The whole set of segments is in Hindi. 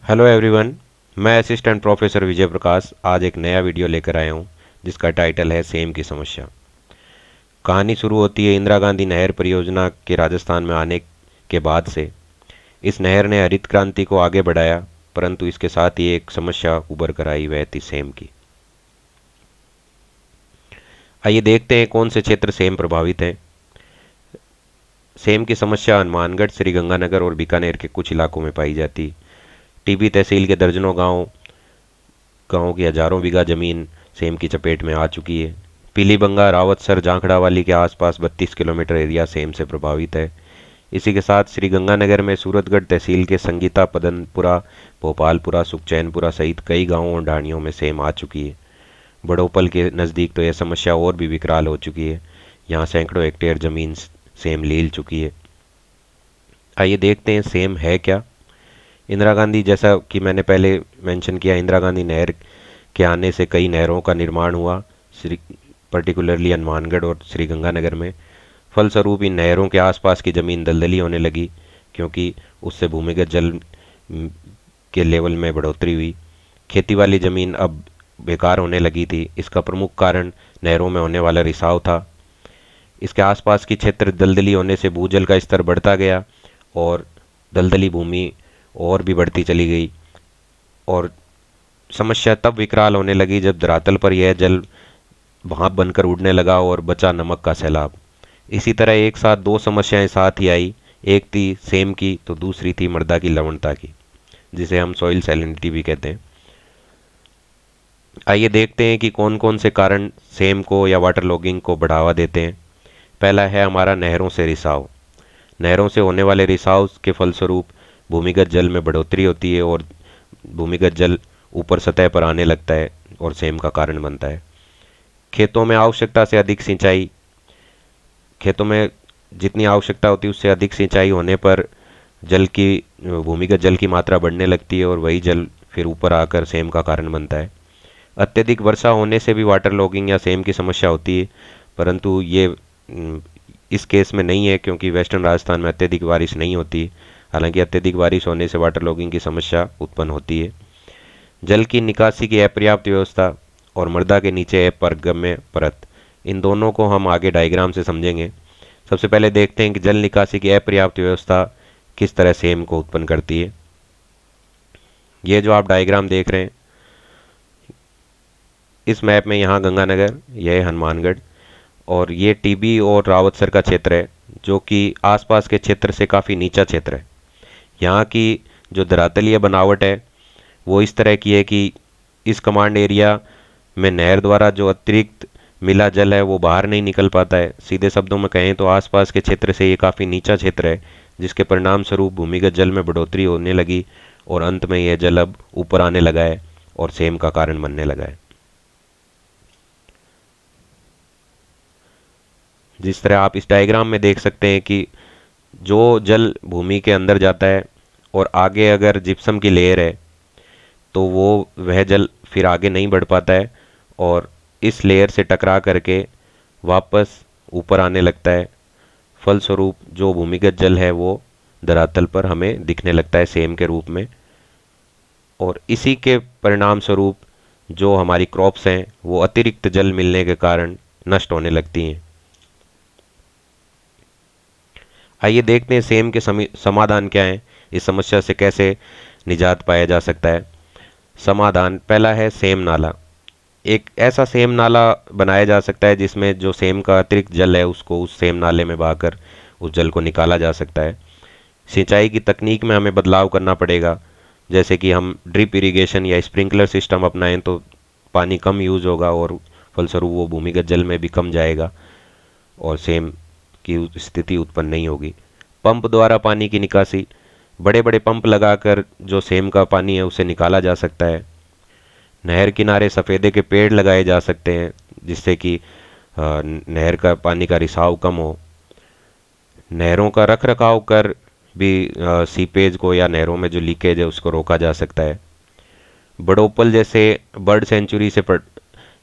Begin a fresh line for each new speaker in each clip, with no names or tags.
Hello everyone. मैं असिस्टेंट प्रोफेसर विजय प्रकाश आज एक नया वीडियो लेकर आया हूं जिसका टाइटल है सेम की समस्या। कहानी शुरू होती है इंदिरा गांधी नहर परियोजना के राजस्थान में आने के बाद से। इस नहर ने हरित क्रांति को आगे बढ़ाया, परंतु इसके साथ ही एक समस्या उभर कर आई, वह थी सेम की। आइए देखते हैं कौन से क्षेत्र सेम प्रभावित हैं। सेम की समस्या हनुमानगढ़, श्रीगंगानगर और बीकानेर के कुछ इलाकों में पाई जाती। टीबी तहसील के दर्जनों गांवों की हजारों बीघा जमीन सेम की चपेट में आ चुकी है। पीलीबंगा, रावतसर, जाखड़ावाली के आसपास 32 किलोमीटर एरिया सेम से प्रभावित है। इसी के साथ श्रीगंगानगर में सूरतगढ़ तहसील के संगीता, पदनपुरा, भोपालपुरा, सुखचैनपुरा सहित कई गांवों और ढाणियों में सेम आ चुकी है। बड़ोपल के नज़दीक तो यह समस्या और भी विकराल हो चुकी है। यहाँ सैकड़ों हेक्टेयर जमीन सेम लील चुकी है। आइए देखते हैं सेम है क्या। इंदिरा गांधी, जैसा कि मैंने पहले मेंशन किया, इंदिरा गांधी नहर के आने से कई नहरों का निर्माण हुआ, पर्टिकुलरली हनुमानगढ़ और श्रीगंगानगर में। फलस्वरूप इन नहरों के आसपास की ज़मीन दलदली होने लगी, क्योंकि उससे भूमिगत जल के लेवल में बढ़ोतरी हुई। खेती वाली ज़मीन अब बेकार होने लगी थी। इसका प्रमुख कारण नहरों में होने वाला रिसाव था। इसके आसपास की क्षेत्र दलदली होने से भूजल का स्तर बढ़ता गया और दलदली भूमि और भी बढ़ती चली गई, और समस्या तब विकराल होने लगी जब धरातल पर यह जल भाप बनकर उड़ने लगा और बचा नमक का सैलाब। इसी तरह एक साथ दो समस्याएं साथ ही आई। एक थी सेम की तो दूसरी थी मृदा की लवणता की, जिसे हम सॉइल सैलिनिटी भी कहते हैं। आइए देखते हैं कि कौन कौन से कारण सेम को या वाटर लॉगिंग को बढ़ावा देते हैं। पहला है हमारा नहरों से रिसाव। नहरों से होने वाले रिसाव के फलस्वरूप भूमिगत जल में बढ़ोतरी होती है और भूमिगत जल ऊपर सतह पर आने लगता है और सेम का कारण बनता है। खेतों में आवश्यकता से अधिक सिंचाई, खेतों में जितनी आवश्यकता होती है उससे अधिक सिंचाई होने पर भूमिगत जल की मात्रा बढ़ने लगती है और वही जल फिर ऊपर आकर सेम का कारण बनता है। अत्यधिक वर्षा होने से भी वाटर लॉगिंग या सेम की समस्या होती है, परंतु ये इस केस में नहीं है, क्योंकि वेस्टर्न राजस्थान में अत्यधिक बारिश नहीं होती। हालांकि अत्यधिक बारिश होने से वाटर लॉगिंग की समस्या उत्पन्न होती है। जल की निकासी की अपर्याप्त व्यवस्था और मृदा के नीचे अपरगम्य परत, इन दोनों को हम आगे डायग्राम से समझेंगे। सबसे पहले देखते हैं कि जल निकासी की अपर्याप्त व्यवस्था किस तरह सेम को उत्पन्न करती है। ये जो आप डायग्राम देख रहे हैं, इस मैप में यहाँ गंगानगर, यह हनुमानगढ़, और ये टीबी और रावतसर का क्षेत्र है, जो कि आसपास के क्षेत्र से काफ़ी नीचा क्षेत्र है। यहाँ की जो धरातलीय बनावट है वो इस तरह की है कि इस कमांड एरिया में नहर द्वारा जो अतिरिक्त मिला जल है वो बाहर नहीं निकल पाता है। सीधे शब्दों में कहें तो आसपास के क्षेत्र से ये काफ़ी नीचा क्षेत्र है, जिसके परिणाम स्वरूप भूमिगत जल में बढ़ोतरी होने लगी और अंत में यह जल अब ऊपर आने लगा है और सेम का कारण बनने लगा है। जिस तरह आप इस डायग्राम में देख सकते हैं कि जो जल भूमि के अंदर जाता है और आगे अगर जिप्सम की लेयर है तो वह जल फिर आगे नहीं बढ़ पाता है और इस लेयर से टकरा करके वापस ऊपर आने लगता है। फलस्वरूप जो भूमिगत जल है वो धरातल पर हमें दिखने लगता है सेम के रूप में, और इसी के परिणाम स्वरूप जो हमारी क्रॉप्स हैं वो अतिरिक्त जल मिलने के कारण नष्ट होने लगती हैं। आइए देखते हैं सेम के समाधान क्या है, इस समस्या से कैसे निजात पाया जा सकता है। समाधान पहला है सेम नाला। एक ऐसा सेम नाला बनाया जा सकता है जिसमें जो सेम का अतिरिक्त जल है उसको उस सेम नाले में बहाकर उस जल को निकाला जा सकता है। सिंचाई की तकनीक में हमें बदलाव करना पड़ेगा, जैसे कि हम ड्रिप इरिगेशन या स्प्रिंकलर सिस्टम अपनाएं तो पानी कम यूज़ होगा और फलस्वरूप वो भूमिगत जल में भी कम जाएगा और सेम की स्थिति उत्पन्न नहीं होगी। पंप द्वारा पानी की निकासी, बड़े बड़े पंप लगाकर जो सेम का पानी है उसे निकाला जा सकता है। नहर किनारे सफ़ेदे के पेड़ लगाए जा सकते हैं जिससे कि नहर का पानी का रिसाव कम हो। नहरों का रख रखाव कर भी सीपेज को या नहरों में जो लीकेज है उसको रोका जा सकता है। बड़ोपल जैसे बर्ड सेंचुरी से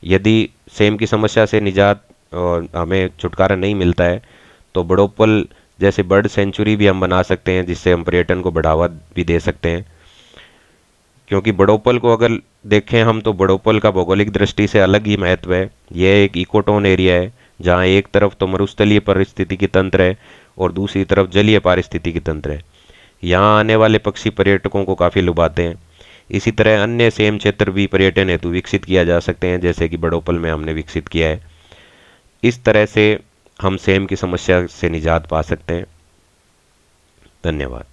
यदि सेम की समस्या से निजात और हमें छुटकारा नहीं मिलता है तो बड़ोपल जैसे बर्ड सेंचुरी भी हम बना सकते हैं, जिससे हम पर्यटन को बढ़ावा भी दे सकते हैं। क्योंकि बड़ोपल को अगर देखें हम तो बड़ोपल का भौगोलिक दृष्टि से अलग ही महत्व है। यह एक इकोटोन एरिया है जहाँ एक तरफ तो मरुस्थलीय पारिस्थितिकी तंत्र है और दूसरी तरफ जलीय पारिस्थितिकी तंत्र है। यहाँ आने वाले पक्षी पर्यटकों को काफ़ी लुभाते हैं। इसी तरह अन्य सेम क्षेत्र भी पर्यटन हेतु विकसित किया जा सकते हैं, जैसे कि बड़ोपल में हमने विकसित किया है। इस तरह से हम सेम की समस्या से निजात पा सकते हैं। धन्यवाद।